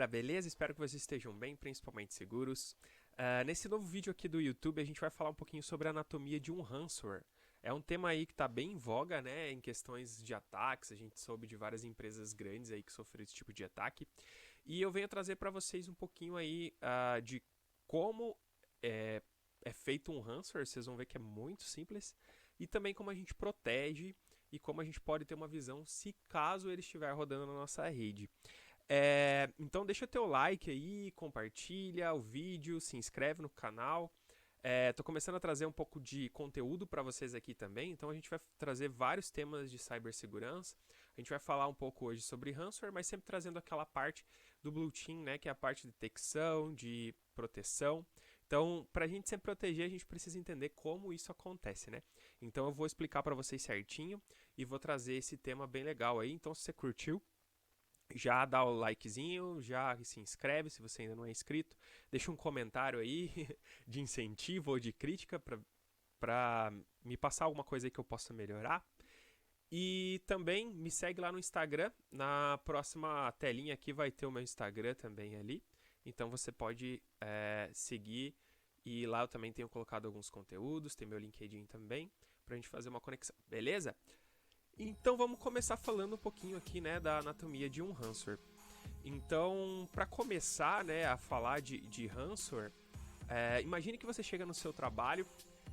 galera, beleza? Espero que vocês estejam bem, principalmente seguros. Nesse novo vídeo aqui do YouTube, a gente vai falar um pouquinho sobre a anatomia de um ransomware. É um tema aí que está bem em voga, né, em questões de ataques. A gente soube de várias empresas grandes aí que sofreram esse tipo de ataque. E eu venho trazer para vocês um pouquinho aí de como é feito um ransomware. Vocês vão ver que é muito simples. E também como a gente protege e como a gente pode ter uma visão se caso ele estiver rodando na nossa rede. Então deixa teu like aí, compartilha o vídeo, se inscreve no canal. Tô começando a trazer um pouco de conteúdo para vocês aqui também, então a gente vai trazer vários temas de cibersegurança. A gente vai falar um pouco hoje sobre ransomware, mas sempre trazendo aquela parte do Blue Team, né, que é a parte de detecção, de proteção. Então, para a gente sempre proteger, a gente precisa entender como isso acontece, né? Então eu vou explicar para vocês certinho e vou trazer esse tema bem legal aí. Então, se você curtiu, já dá o likezinho, já se inscreve se você ainda não é inscrito, deixa um comentário aí de incentivo ou de crítica para me passar alguma coisa aí que eu possa melhorar. E também me segue lá no Instagram, na próxima telinha aqui vai ter o meu Instagram também ali, então você pode seguir, e lá eu também tenho colocado alguns conteúdos, tem meu LinkedIn também, pra gente fazer uma conexão, beleza? Então vamos começar falando um pouquinho aqui, né, da anatomia de um ransomware. Então, para começar, né, a falar de ransomware, imagine que você chega no seu trabalho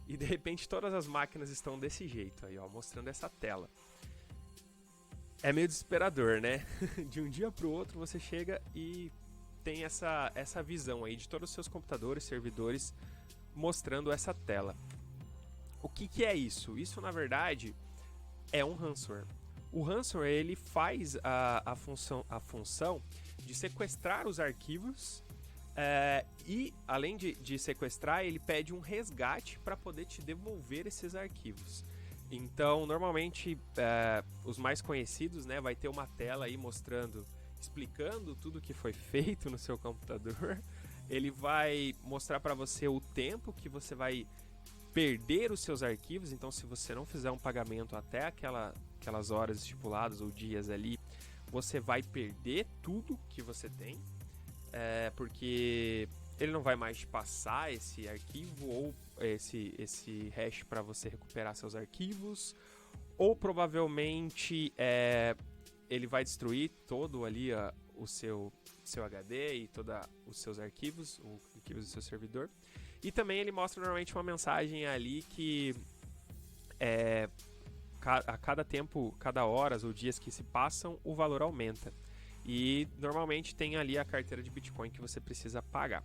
e de repente todas as máquinas estão desse jeito aí, ó, mostrando essa tela. É meio desesperador, né? De um dia para o outro você chega e tem essa visão aí de todos os seus computadores, servidores mostrando essa tela. O que é isso? Isso, na verdade, é um ransomware. O ransomware ele faz a função de sequestrar os arquivos e, além de sequestrar, ele pede um resgate para poder te devolver esses arquivos. Então, normalmente, os mais conhecidos, né, vai ter uma tela aí mostrando, explicando tudo que foi feito no seu computador. Ele vai mostrar para você o tempo que você vai perder os seus arquivos. Então, se você não fizer um pagamento até aquelas horas estipuladas ou dias ali, você vai perder tudo que você tem, porque ele não vai mais te passar esse arquivo ou esse hash para você recuperar seus arquivos, ou provavelmente ele vai destruir todo ali o seu HD e todos os seus arquivos, os arquivos do seu servidor. E também ele mostra normalmente uma mensagem ali que a cada tempo, cada horas ou dias que se passam, o valor aumenta. E normalmente tem ali a carteira de Bitcoin que você precisa pagar.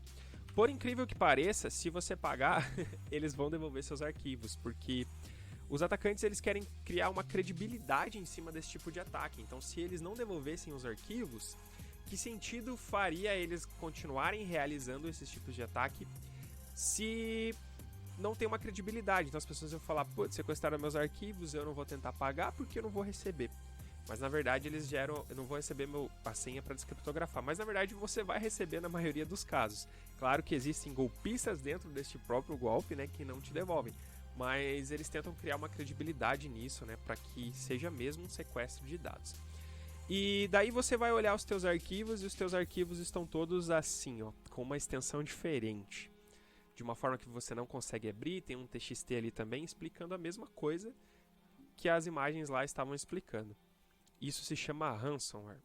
Por incrível que pareça, se você pagar, eles vão devolver seus arquivos, porque os atacantes eles querem criar uma credibilidade em cima desse tipo de ataque. Então, se eles não devolvessem os arquivos, que sentido faria eles continuarem realizando esses tipos de ataque se não tem uma credibilidade? Então as pessoas vão falar, putz, sequestraram meus arquivos, eu não vou tentar pagar porque eu não vou receber. Mas na verdade eles geram, eu não vou receber a senha para descriptografar, mas na verdade você vai receber na maioria dos casos. Claro que existem golpistas dentro deste próprio golpe, né, que não te devolvem, mas eles tentam criar uma credibilidade nisso, né, para que seja mesmo um sequestro de dados. E daí você vai olhar os teus arquivos e os teus arquivos estão todos assim, ó, com uma extensão diferente, de uma forma que você não consegue abrir. Tem um TXT ali também explicando a mesma coisa que as imagens lá estavam explicando. Isso se chama ransomware.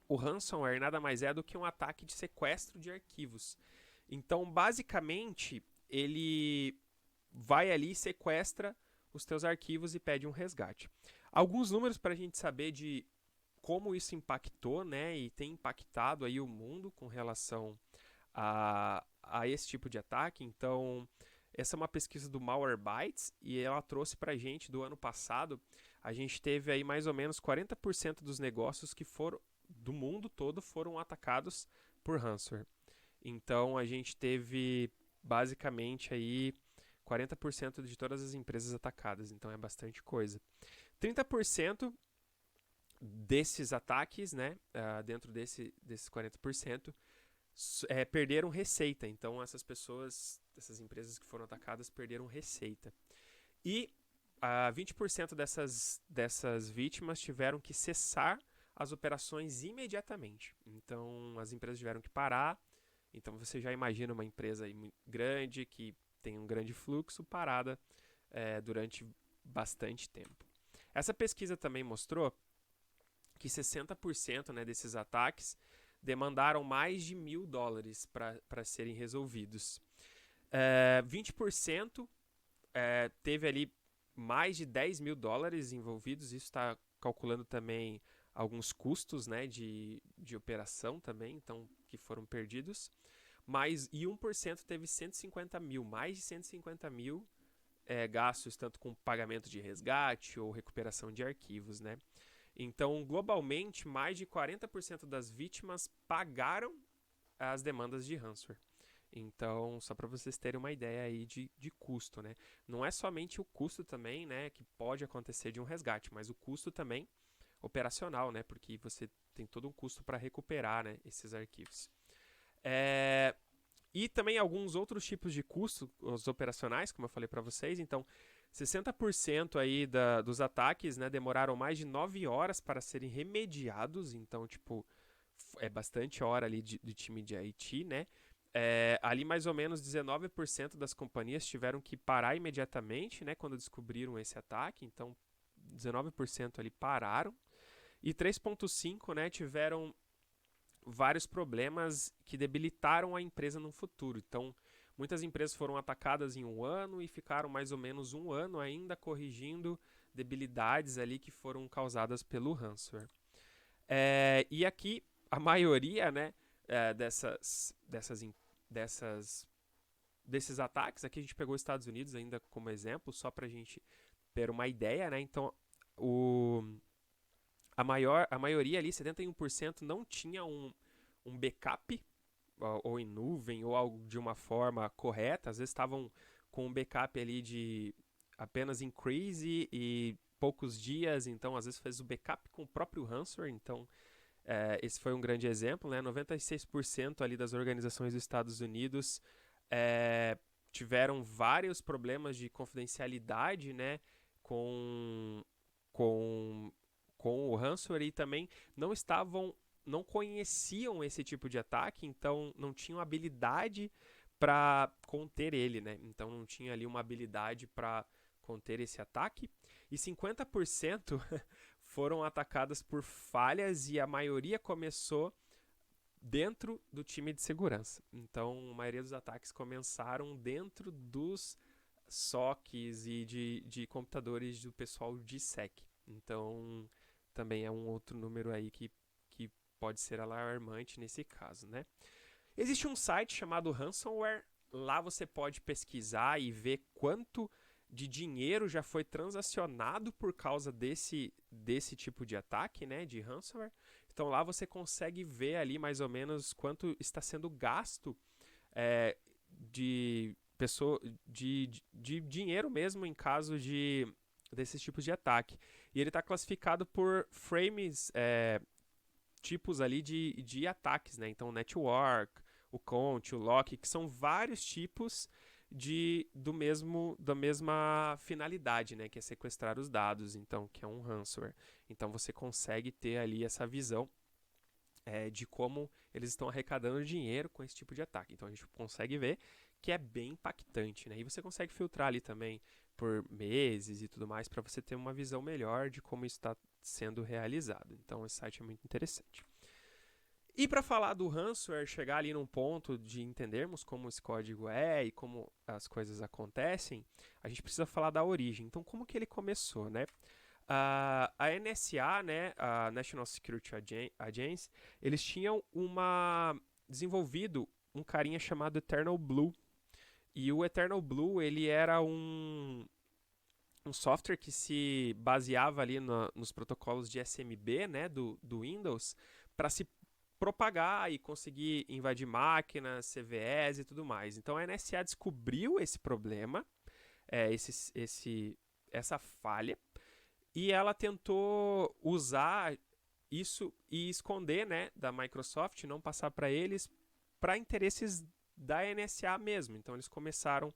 O ransomware nada mais é do que um ataque de sequestro de arquivos. Então, basicamente, ele vai ali, sequestra os teus arquivos e pede um resgate. Alguns números para a gente saber de como isso impactou, né, e tem impactado aí o mundo com relação a esse tipo de ataque. Então, essa é uma pesquisa do Malwarebytes e ela trouxe para a gente do ano passado. A gente teve aí mais ou menos 40% dos negócios que foram do mundo todo foram atacados por ransomware. Então, a gente teve basicamente aí 40% de todas as empresas atacadas. Então, é bastante coisa. 30% desses ataques, né, dentro desses 40%, perderam receita. Então essas pessoas, essas empresas que foram atacadas perderam receita. E 20% dessas vítimas tiveram que cessar as operações imediatamente. Então, as empresas tiveram que parar. Então, você já imagina uma empresa aí muito grande, que tem um grande fluxo, parada durante bastante tempo. Essa pesquisa também mostrou que 60%, né, desses ataques demandaram mais de $1.000 para serem resolvidos. 20% teve ali mais de $10.000 envolvidos. Isso está calculando também alguns custos, né, de operação também, então, que foram perdidos. E 1% teve 150 mil, mais de 150 mil gastos, tanto com pagamento de resgate ou recuperação de arquivos, né? Então, globalmente, mais de 40% das vítimas pagaram as demandas de ransomware. Então, só para vocês terem uma ideia aí de custo, né? Não é somente o custo também, né, que pode acontecer de um resgate, mas o custo também operacional, né? Porque você tem todo um custo para recuperar, né, esses arquivos. E também alguns outros tipos de custos, os operacionais, como eu falei para vocês. Então, 60% aí dos ataques, né, demoraram mais de 9 horas para serem remediados. Então, tipo, é bastante hora ali do time de IT, né? Ali mais ou menos 19% das companhias tiveram que parar imediatamente, né, quando descobriram esse ataque. Então, 19% ali pararam. E 3,5%, né, tiveram vários problemas que debilitaram a empresa no futuro. Então, muitas empresas foram atacadas em um ano e ficaram mais ou menos um ano ainda corrigindo debilidades ali que foram causadas pelo ransomware. E aqui, a maioria, né, desses ataques, aqui a gente pegou os Estados Unidos ainda como exemplo, só para a gente ter uma ideia, né? Então, a maioria ali, 71%, não tinha um backup, ou em nuvem, ou algo de uma forma correta. Às vezes estavam com um backup ali de apenas increase e poucos dias, então às vezes fez o backup com o próprio ransomware. Então, esse foi um grande exemplo, né? 96% ali das organizações dos Estados Unidos tiveram vários problemas de confidencialidade, né, com o ransomware, e também não conheciam esse tipo de ataque, então não tinham habilidade para conter ele, né? Então não tinha ali uma habilidade para conter esse ataque. E 50% foram atacadas por falhas, e a maioria começou dentro do time de segurança. Então, a maioria dos ataques começaram dentro dos SOCs e de computadores do pessoal de SEC. Então, também é um outro número aí que pode ser alarmante nesse caso, né? Existe um site chamado Ransomware. Lá você pode pesquisar e ver quanto de dinheiro já foi transacionado por causa desse tipo de ataque, né, de ransomware. Então lá você consegue ver ali mais ou menos quanto está sendo gasto de dinheiro mesmo em caso desses tipos de ataque. E ele está classificado por frames, tipos ali de ataques, né? Então, o network, o count, o lock, que são vários tipos da mesma finalidade, né? Que é sequestrar os dados, então, que é um ransomware. Então, você consegue ter ali essa visão de como eles estão arrecadando dinheiro com esse tipo de ataque. Então, a gente consegue ver que é bem impactante, né? E você consegue filtrar ali também por meses e tudo mais, para você ter uma visão melhor de como isso está sendo realizado. Então, esse site é muito interessante. E para falar do ransomware, chegar ali num ponto de entendermos como esse código e como as coisas acontecem, a gente precisa falar da origem. Então, como que ele começou, né? A NSA, né, a National Security Agency, eles tinham desenvolvido um carinha chamado Eternal Blue. E o Eternal Blue, ele era um software que se baseava ali nos protocolos de SMB, né, do Windows, para se propagar e conseguir invadir máquinas, CVEs e tudo mais. Então a NSA descobriu esse problema, essa falha, e ela tentou usar isso e esconder, né, da Microsoft, não passar para eles, para interesses da NSA mesmo. Então eles começaram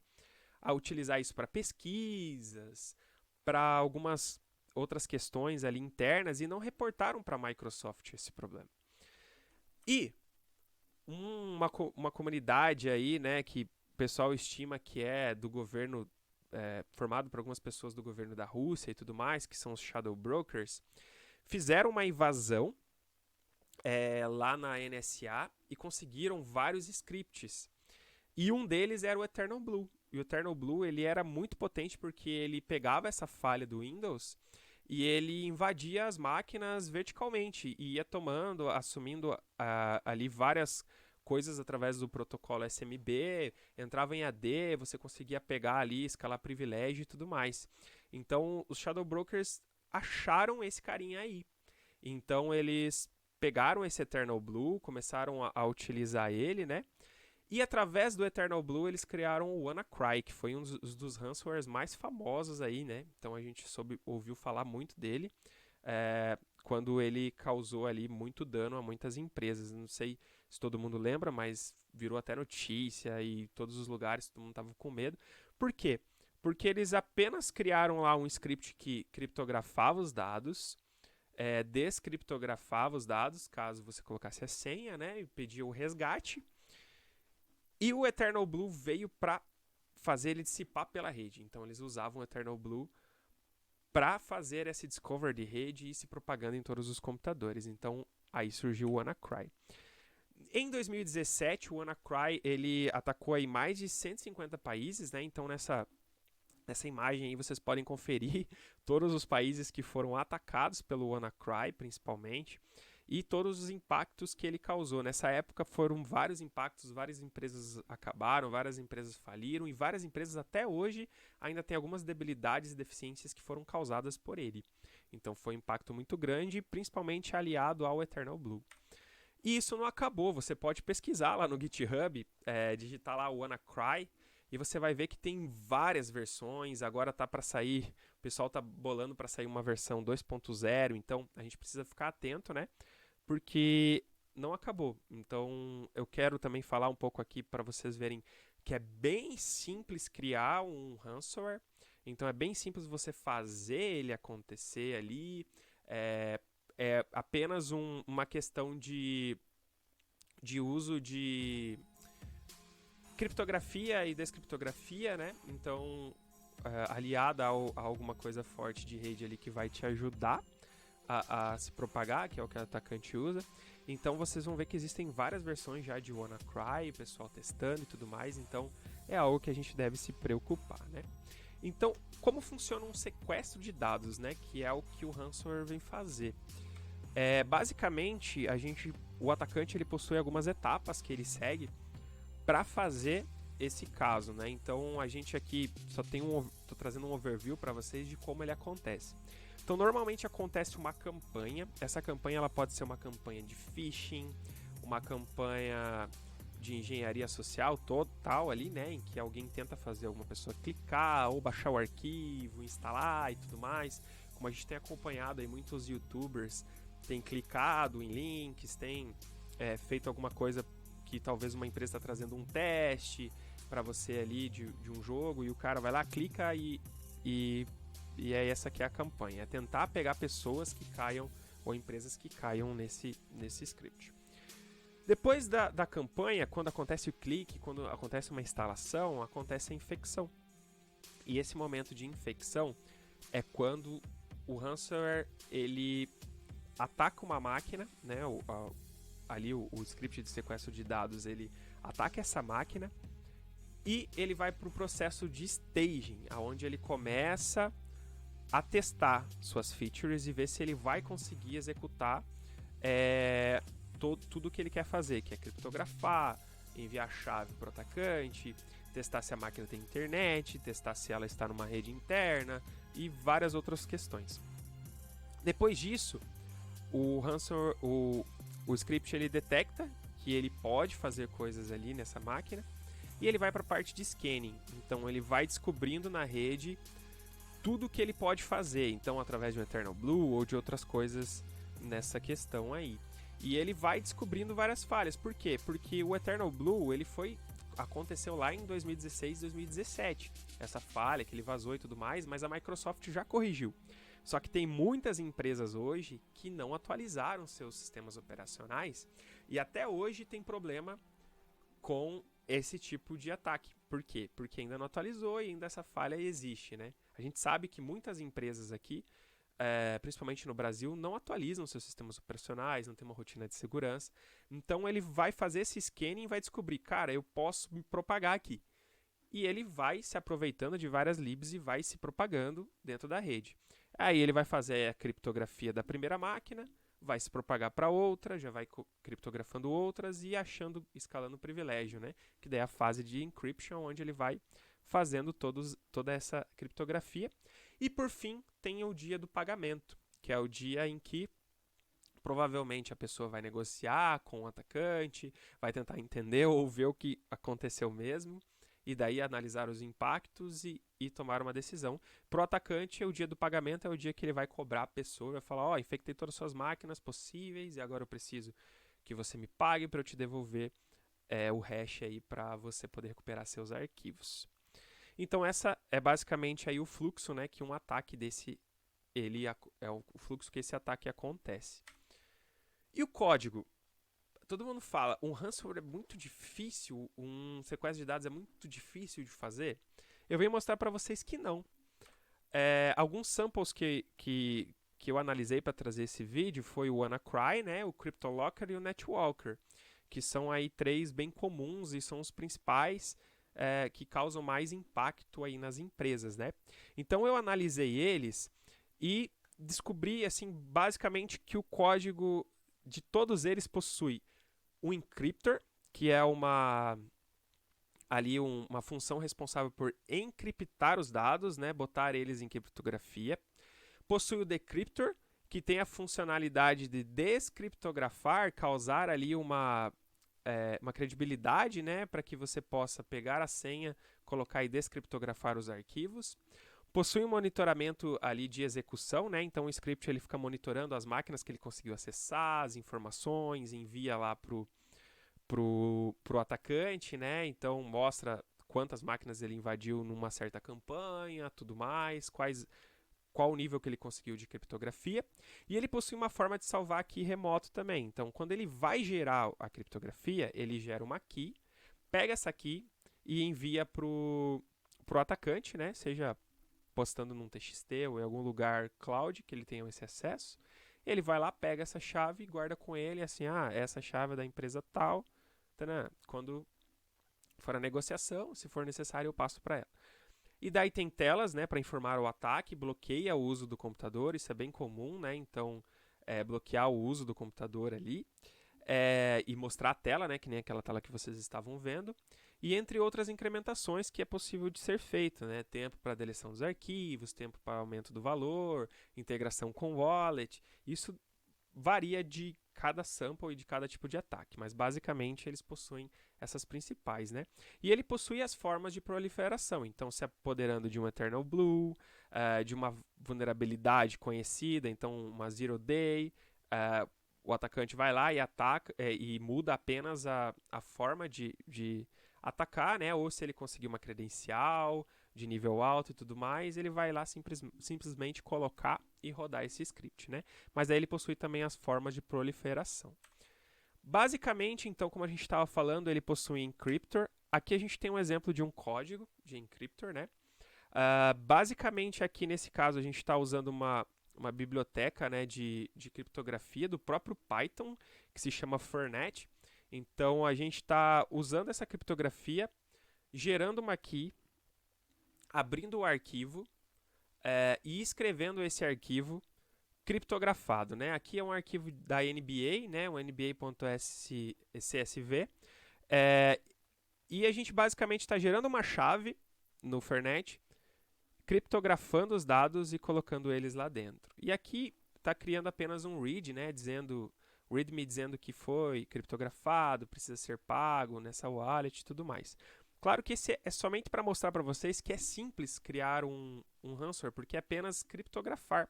a utilizar isso para pesquisas, para algumas outras questões ali internas e não reportaram para a Microsoft esse problema. E uma comunidade aí, né, que o pessoal estima que é do governo, formado por algumas pessoas do governo da Rússia e tudo mais, que são os Shadow Brokers, fizeram uma invasão lá na NSA e conseguiram vários scripts. E um deles era o Eternal Blue. E o Eternal Blue ele era muito potente porque ele pegava essa falha do Windows e ele invadia as máquinas verticalmente e ia tomando, assumindo ali várias coisas através do protocolo SMB, entrava em AD, você conseguia pegar ali, escalar privilégio e tudo mais. Então, os Shadow Brokers acharam esse carinha aí. Então, eles pegaram esse Eternal Blue, começaram a utilizar ele, né? E através do Eternal Blue eles criaram o WannaCry, que foi um dos ransomwares mais famosos aí, né? Então a gente ouviu falar muito dele quando ele causou ali muito dano a muitas empresas. Não sei se todo mundo lembra, mas virou até notícia e todos os lugares todo mundo estava com medo. Por quê? Porque eles apenas criaram lá um script que criptografava os dados, descriptografava os dados, caso você colocasse a senha, né? E pedia o resgate. E o Eternal Blue veio para fazer ele dissipar pela rede. Então eles usavam o Eternal Blue para fazer esse discover de rede e se propagando em todos os computadores. Então aí surgiu o WannaCry. Em 2017, o WannaCry ele atacou aí mais de 150 países, né? Então nessa imagem aí vocês podem conferir todos os países que foram atacados pelo WannaCry, principalmente, e todos os impactos que ele causou. Nessa época foram vários impactos, várias empresas acabaram, várias empresas faliram e várias empresas até hoje ainda têm algumas debilidades e deficiências que foram causadas por ele. Então foi um impacto muito grande, principalmente aliado ao Eternal Blue. E isso não acabou, você pode pesquisar lá no GitHub, digitar lá o WannaCry, e você vai ver que tem várias versões, agora tá para sair, o pessoal tá bolando para sair uma versão 2.0, então a gente precisa ficar atento, né? Porque não acabou. Então eu quero também falar um pouco aqui para vocês verem que é bem simples criar um ransomware, então é bem simples você fazer ele acontecer ali, é apenas uma questão de uso de criptografia e descriptografia, né? Então, aliada a alguma coisa forte de rede ali que vai te ajudar a se propagar, que é o que o atacante usa. Então, vocês vão ver que existem várias versões já de WannaCry, o pessoal testando e tudo mais. Então, é algo que a gente deve se preocupar, né? Então, como funciona um sequestro de dados, né? Que é o que o ransomware vem fazer. Basicamente, o atacante ele possui algumas etapas que ele segue para fazer esse caso, né? Então a gente aqui tô trazendo um overview para vocês de como ele acontece. Então normalmente acontece uma campanha. Essa campanha ela pode ser uma campanha de phishing, uma campanha de engenharia social total ali, né? Em que alguém tenta fazer alguma pessoa clicar ou baixar o arquivo, instalar e tudo mais. Como a gente tem acompanhado aí muitos YouTubers têm clicado em links, têm feito alguma coisa que talvez uma empresa está trazendo um teste para você ali de um jogo e o cara vai lá, clica e é essa que é a campanha. É tentar pegar pessoas que caiam ou empresas que caiam nesse script. Depois da campanha, quando acontece o clique, quando acontece uma instalação, acontece a infecção. E esse momento de infecção é quando o ransomware ele ataca uma máquina, né? Ali o script de sequestro de dados ele ataca essa máquina e ele vai para o processo de staging, onde ele começa a testar suas features e ver se ele vai conseguir executar tudo o que ele quer fazer, que é criptografar, enviar chave para o atacante, testar se a máquina tem internet, testar se ela está numa rede interna e várias outras questões. Depois disso, o script ele detecta que ele pode fazer coisas ali nessa máquina e ele vai para a parte de scanning. Então ele vai descobrindo na rede tudo que ele pode fazer, então através de um Eternal Blue ou de outras coisas nessa questão aí. E ele vai descobrindo várias falhas. Por quê? Porque o Eternal Blue ele aconteceu lá em 2016, 2017. Essa falha que ele vazou e tudo mais, mas a Microsoft já corrigiu. Só que tem muitas empresas hoje que não atualizaram seus sistemas operacionais e até hoje tem problema com esse tipo de ataque. Por quê? Porque ainda não atualizou e ainda essa falha existe, né? A gente sabe que muitas empresas aqui, principalmente no Brasil, não atualizam seus sistemas operacionais, não tem uma rotina de segurança. Então ele vai fazer esse scanning e vai descobrir, cara, eu posso me propagar aqui. E ele vai se aproveitando de várias libs e vai se propagando dentro da rede. Aí ele vai fazer a criptografia da primeira máquina, vai se propagar para outra, já vai criptografando outras e achando, escalando o privilégio, né? Que daí é a fase de encryption, onde ele vai fazendo toda essa criptografia. E por fim, tem o dia do pagamento, que é o dia em que provavelmente a pessoa vai negociar com o atacante, vai tentar entender ou ver o que aconteceu mesmo, e daí analisar os impactos e tomar uma decisão. Para o atacante, o dia do pagamento é o dia que ele vai cobrar a pessoa, vai falar, ó, infectei todas as suas máquinas possíveis e agora eu preciso que você me pague para eu te devolver o hash aí para você poder recuperar seus arquivos. Então essa é basicamente aí o fluxo, né, que um ataque desse é o fluxo que esse ataque acontece. E o código? Todo mundo fala, um ransomware é muito difícil, um sequestro de dados é muito difícil de fazer. Eu venho mostrar para vocês que não. Alguns samples que eu analisei para trazer esse vídeo foi o WannaCry, né, o CryptoLocker e o NetWalker, que são aí 3 bem comuns e são os principais que causam mais impacto aí nas empresas, né? Então eu analisei eles e descobri, assim, basicamente que o código de todos eles possui um encryptor, que é uma função responsável por encriptar os dados, né, botar eles em criptografia. Possui o decryptor, que tem a funcionalidade de descriptografar, causar ali uma credibilidade, né, para que você possa pegar a senha, colocar e descriptografar os arquivos. Possui um monitoramento ali de execução, né? Então o script ele fica monitorando as máquinas que ele conseguiu acessar, as informações, envia lá pro atacante, né? Então mostra quantas máquinas ele invadiu numa certa campanha, tudo mais, qual o nível que ele conseguiu de criptografia. E ele possui uma forma de salvar a key remoto também. Então quando ele vai gerar a criptografia, ele gera uma key, pega essa key e envia pro atacante, né? Seja postando num TXT ou em algum lugar cloud que ele tenha esse acesso. Ele vai lá, pega essa chave e guarda com ele, assim, essa chave é da empresa tal. Tadã. Quando for a negociação, se for necessário, eu passo para ela. E daí tem telas, né, para informar o ataque, bloqueia o uso do computador, isso é bem comum, né? Então, bloquear o uso do computador ali. E mostrar a tela, né, que nem aquela tela que vocês estavam vendo, e entre outras incrementações que é possível de ser feito, né, tempo para deleção dos arquivos, tempo para aumento do valor, integração com wallet, isso varia de cada sample e de cada tipo de ataque, mas basicamente eles possuem essas principais, né? E ele possui as formas de proliferação, então se apoderando de um Eternal Blue, de uma vulnerabilidade conhecida, então uma Zero Day, o atacante vai lá e ataca e muda apenas a forma de atacar, né? Ou se ele conseguir uma credencial de nível alto e tudo mais, ele vai lá simplesmente colocar e rodar esse script, né? Mas aí ele possui também as formas de proliferação. Basicamente, então, como a gente estava falando, ele possui encryptor. Aqui a gente tem um exemplo de um código de encryptor, né? Basicamente, aqui nesse caso, a gente está usando uma biblioteca, né, de criptografia do próprio Python, que se chama Fernet. Então, a gente está usando essa criptografia, gerando uma key, abrindo o arquivo e escrevendo esse arquivo criptografado, né? Aqui é um arquivo da NBA, né, um nba.csv, e a gente basicamente está gerando uma chave no Fernet, criptografando os dados e colocando eles lá dentro. E aqui está criando apenas um read, né, readme dizendo que foi criptografado, precisa ser pago nessa wallet e tudo mais. Claro que esse é somente para mostrar para vocês que é simples criar um ransomware, porque é apenas criptografar.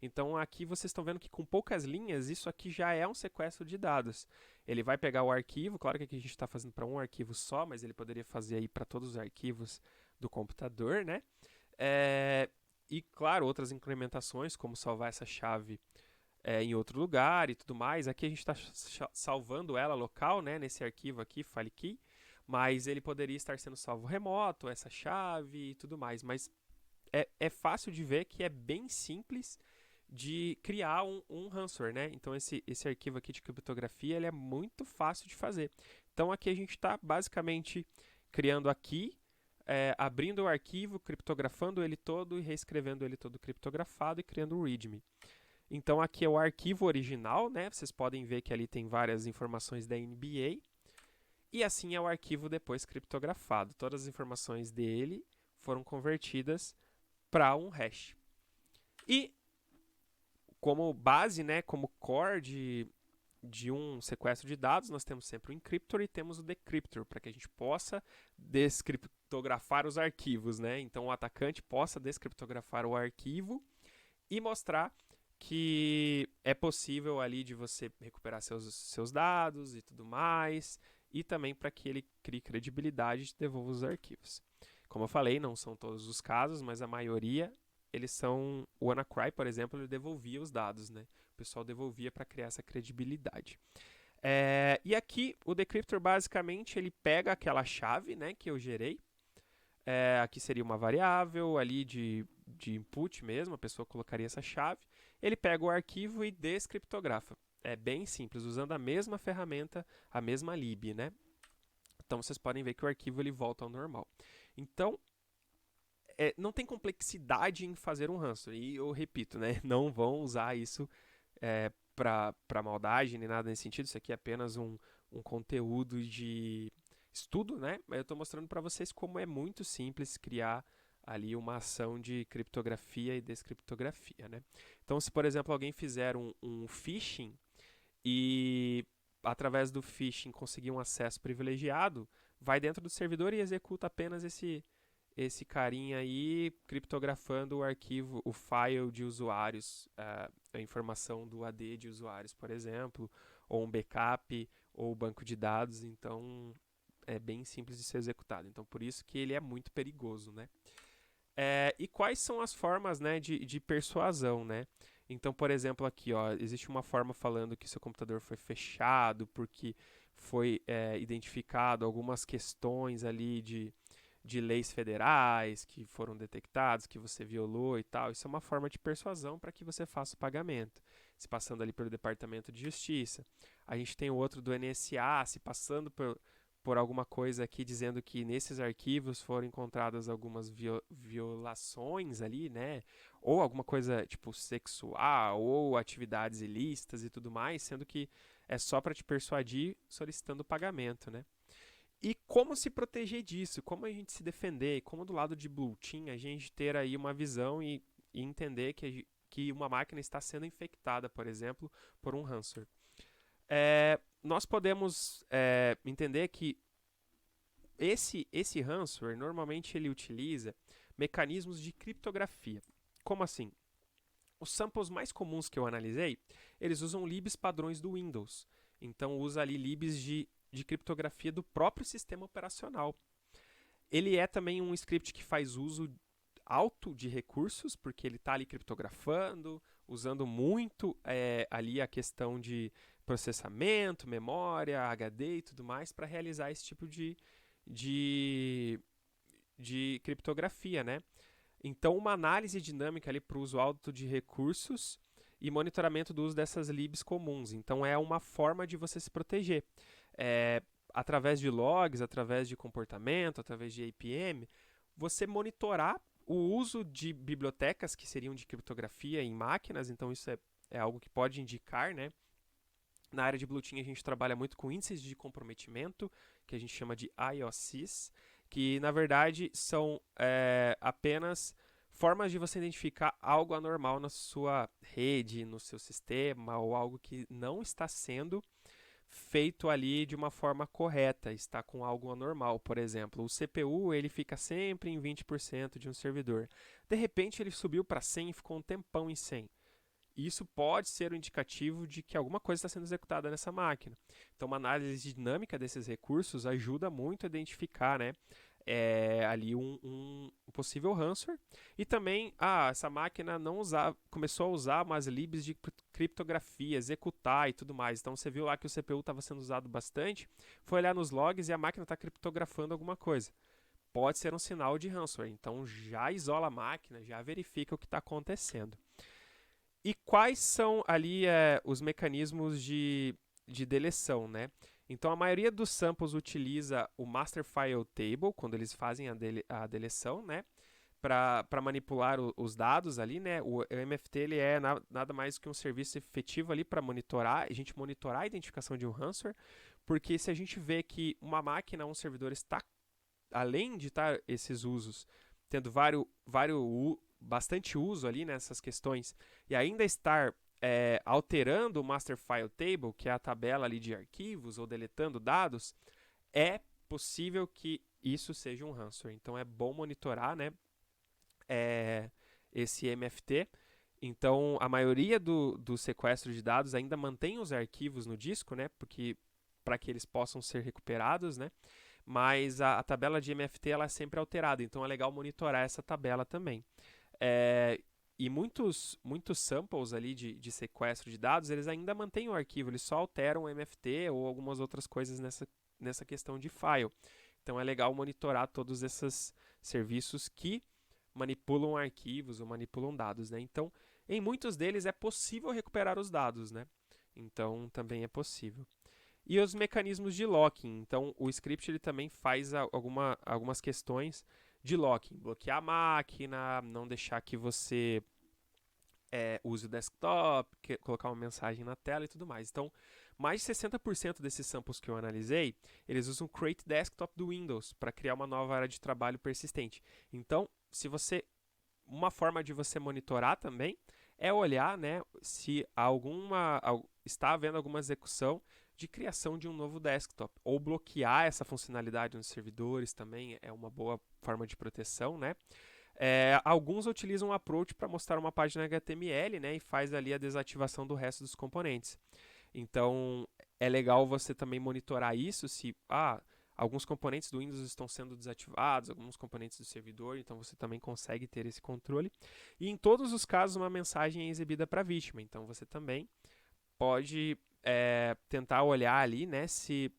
Então aqui vocês estão vendo que com poucas linhas, isso aqui já é um sequestro de dados. Ele vai pegar o arquivo, claro que aqui a gente está fazendo para um arquivo só, mas ele poderia fazer aí para todos os arquivos do computador, né? E, claro, outras implementações, como salvar essa chave em outro lugar e tudo mais. Aqui a gente está salvando ela local, né, nesse arquivo aqui, FileKey, mas ele poderia estar sendo salvo remoto, essa chave e tudo mais. Mas é fácil de ver que é bem simples de criar um ransomware, né? Então esse arquivo aqui de criptografia ele é muito fácil de fazer. Então aqui a gente está basicamente criando aqui, abrindo o arquivo, criptografando ele todo e reescrevendo ele todo criptografado e criando o README. Então aqui é o arquivo original, né? Vocês podem ver que ali tem várias informações da NBA. E assim é o arquivo depois criptografado. Todas as informações dele foram convertidas para um hash. E como base, né, como core de um sequestro de dados, nós temos sempre o encryptor e temos o decryptor, para que a gente possa descriptografar os arquivos, né? Então o atacante possa descriptografar o arquivo e mostrar que é possível ali de você recuperar seus dados e tudo mais, e também para que ele crie credibilidade e te devolva os arquivos. Como eu falei, não são todos os casos, mas a maioria, eles são... O WannaCry, por exemplo, ele devolvia os dados, né? O pessoal devolvia para criar essa credibilidade. E aqui, o decryptor, basicamente, ele pega aquela chave, né, que eu gerei. Aqui seria uma variável ali de input mesmo, a pessoa colocaria essa chave. Ele pega o arquivo e descriptografa. É bem simples, usando a mesma ferramenta, a mesma lib, né? Então vocês podem ver que o arquivo ele volta ao normal. Então, não tem complexidade em fazer um ransomware. E eu repito, né? Não vão usar isso para maldade nem nada nesse sentido. Isso aqui é apenas um conteúdo de estudo, né? Mas eu estou mostrando para vocês como é muito simples criar ali uma ação de criptografia e descriptografia, né? Então, se por exemplo alguém fizer um phishing e através do phishing conseguir um acesso privilegiado, vai dentro do servidor e executa apenas esse carinha aí criptografando o arquivo, o file de usuários, a informação do AD de usuários, por exemplo, ou um backup, ou banco de dados. Então é bem simples de ser executado. Então por isso que ele é muito perigoso, né? E quais são as formas, né, de persuasão, né? Então, por exemplo, aqui, ó, existe uma forma falando que seu computador foi fechado porque foi identificado algumas questões ali de leis federais que foram detectadas, que você violou e tal. Isso é uma forma de persuasão para que você faça o pagamento, se passando ali pelo Departamento de Justiça. A gente tem o outro do NSA, se passando por alguma coisa aqui dizendo que nesses arquivos foram encontradas algumas violações ali, né? Ou alguma coisa tipo sexual ou atividades ilícitas e tudo mais, sendo que é só para te persuadir solicitando pagamento, né? E como se proteger disso, como a gente se defender, como do lado de Blue Team a gente ter aí uma visão e entender que uma máquina está sendo infectada, por exemplo, por um ransomware. Nós podemos entender que esse ransomware, normalmente ele utiliza mecanismos de criptografia. Como assim? Os samples mais comuns que eu analisei, eles usam libs padrões do Windows. Então usa ali libs de criptografia do próprio sistema operacional. Ele é também um script que faz uso alto de recursos, porque ele está ali criptografando, usando muito ali a questão de processamento, memória, HD e tudo mais para realizar esse tipo de criptografia, né? Então, uma análise dinâmica ali para o uso alto de recursos e monitoramento do uso dessas libs comuns. Então, é uma forma de você se proteger. Através de logs, através de comportamento, através de APM, você monitorar o uso de bibliotecas que seriam de criptografia em máquinas. Então, isso é algo que pode indicar, né? Na área de Blue Team, a gente trabalha muito com índices de comprometimento, que a gente chama de IOCs, que na verdade são apenas formas de você identificar algo anormal na sua rede, no seu sistema, ou algo que não está sendo feito ali de uma forma correta, está com algo anormal. Por exemplo, o CPU ele fica sempre em 20% de um servidor. De repente ele subiu para 100 e ficou um tempão em 100. Isso pode ser um indicativo de que alguma coisa está sendo executada nessa máquina. Então, uma análise dinâmica desses recursos ajuda muito a identificar, né, ali um possível ransomware. E também, essa máquina não começou a usar umas libs de criptografia, executar e tudo mais. Então você viu lá que o CPU estava sendo usado bastante, foi olhar nos logs e a máquina está criptografando alguma coisa. Pode ser um sinal de ransomware. Então já isola a máquina, já verifica o que está acontecendo. E quais são ali os mecanismos de deleção, né? Então a maioria dos samples utiliza o Master File Table, quando eles fazem a deleção, né? Para manipular os dados ali, né? O MFT ele é nada mais que um serviço efetivo ali para monitorar, a gente monitorar a identificação de um ransomware, porque se a gente vê que uma máquina, um servidor está, além de estar esses usos, tendo bastante uso ali nessas questões, e ainda estar alterando o Master File Table, que é a tabela ali de arquivos, ou deletando dados, é possível que isso seja um ransomware. Então é bom monitorar, né, esse MFT. Então a maioria do sequestro de dados ainda mantém os arquivos no disco, né, para que eles possam ser recuperados, né, mas a tabela de MFT ela é sempre alterada, então é legal monitorar essa tabela também. E muitos samples ali de sequestro de dados, eles ainda mantêm o arquivo, eles só alteram o MFT ou algumas outras coisas nessa questão de file. Então é legal monitorar todos esses serviços que manipulam arquivos ou manipulam dados, né? Então, em muitos deles é possível recuperar os dados, né? Então, também é possível. E os mecanismos de locking. Então, o script ele também faz algumas questões de locking. Bloquear a máquina, não deixar que você use o desktop, colocar uma mensagem na tela e tudo mais. Então, mais de 60% desses samples que eu analisei, eles usam Create Desktop do Windows para criar uma nova área de trabalho persistente. Então, uma forma de você monitorar também é olhar, né, se está havendo alguma execução de criação de um novo desktop, ou bloquear essa funcionalidade nos servidores também é uma boa forma de proteção, né? Alguns utilizam um approach para mostrar uma página HTML, né, e faz ali a desativação do resto dos componentes. Então é legal você também monitorar isso, se alguns componentes do Windows estão sendo desativados, alguns componentes do servidor, então você também consegue ter esse controle. E em todos os casos uma mensagem é exibida para a vítima, então você também pode tentar olhar ali, né, se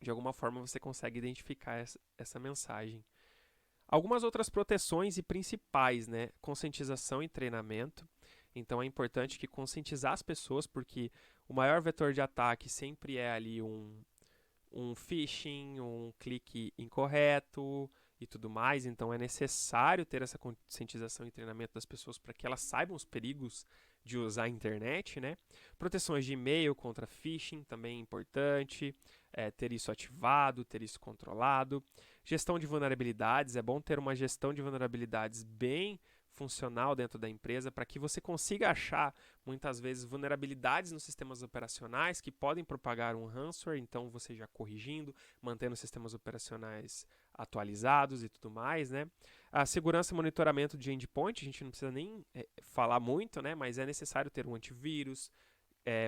de alguma forma você consegue identificar essa mensagem. Algumas outras proteções e principais, né, conscientização e treinamento. Então é importante que conscientizar as pessoas, porque o maior vetor de ataque sempre é ali um phishing, um clique incorreto e tudo mais. Então é necessário ter essa conscientização e treinamento das pessoas para que elas saibam os perigos de usar a internet, né? Proteções de e-mail contra phishing também é importante, ter isso ativado, ter isso controlado. Gestão de vulnerabilidades, é bom ter uma gestão de vulnerabilidades bem funcional dentro da empresa para que você consiga achar muitas vezes vulnerabilidades nos sistemas operacionais que podem propagar um ransomware, então você já corrigindo, mantendo os sistemas operacionais atualizados e tudo mais, né? A segurança e monitoramento de endpoint, a gente não precisa nem falar muito, né? Mas é necessário ter um antivírus,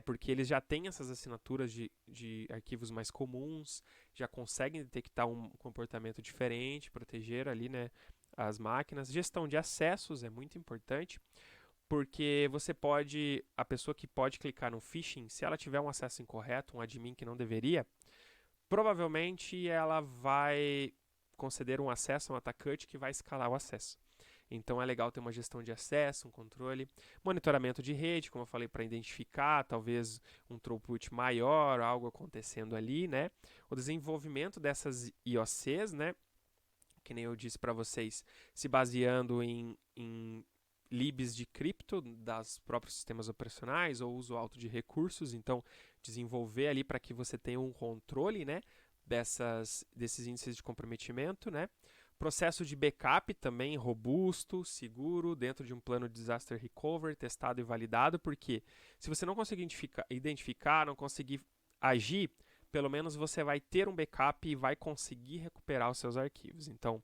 porque eles já têm essas assinaturas de arquivos mais comuns, já conseguem detectar um comportamento diferente, proteger ali, né, as máquinas. Gestão de acessos é muito importante, porque a pessoa que pode clicar no phishing, se ela tiver um acesso incorreto, um admin que não deveria, provavelmente ela vai conceder um acesso a um atacante que vai escalar o acesso. Então é legal ter uma gestão de acesso, um controle, monitoramento de rede, como eu falei, para identificar talvez um throughput maior, algo acontecendo ali, né? O desenvolvimento dessas IOCs, né? Que nem eu disse para vocês, se baseando em libs de cripto das próprios sistemas operacionais ou uso alto de recursos, então desenvolver ali para que você tenha um controle, né, desses índices de comprometimento, né? Processo de backup também robusto, seguro, dentro de um plano de disaster recovery, testado e validado, porque se você não conseguir identificar, não conseguir agir, pelo menos você vai ter um backup e vai conseguir recuperar os seus arquivos. Então,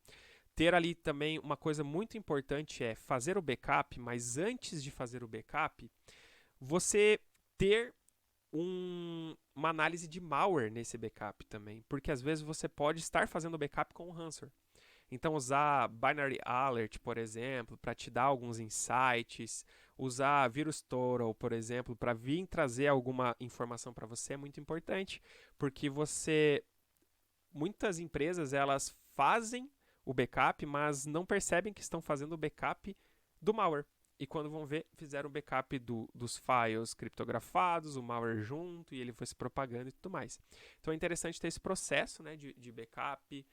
ter ali também uma coisa muito importante é fazer o backup, mas antes de fazer o backup, você ter uma análise de malware nesse backup também, porque às vezes você pode estar fazendo backup com um ransomware. Então, usar Binary Alert, por exemplo, para te dar alguns insights, usar VirusTotal, por exemplo, para vir trazer alguma informação para você é muito importante, porque muitas empresas elas fazem o backup, mas não percebem que estão fazendo o backup do malware. E quando vão ver, fizeram o backup dos files criptografados, o malware junto, e ele foi se propagando e tudo mais. Então é interessante ter esse processo, né, de backup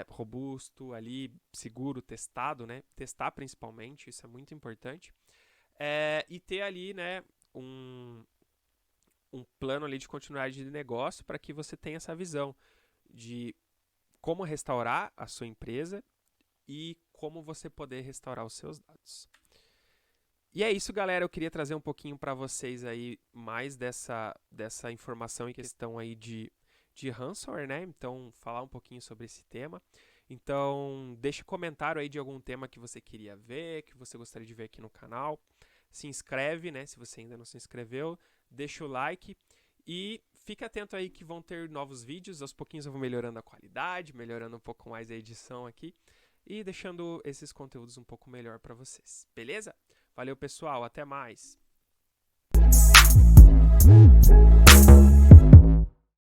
robusto, ali, seguro, testado, né? Testar principalmente, isso é muito importante. E ter ali, né, um plano ali de continuidade de negócio para que você tenha essa visão de como restaurar a sua empresa e como você poder restaurar os seus dados. E é isso, galera. Eu queria trazer um pouquinho para vocês aí mais dessa informação e questão aí de ransomware, né? Então, falar um pouquinho sobre esse tema. Então, deixe um comentário aí de algum tema que você queria ver, que você gostaria de ver aqui no canal. Se inscreve, né? Se você ainda não se inscreveu, deixa o like e fique atento aí que vão ter novos vídeos. Aos pouquinhos eu vou melhorando a qualidade, melhorando um pouco mais a edição aqui e deixando esses conteúdos um pouco melhor para vocês. Beleza? Valeu, pessoal. Até mais.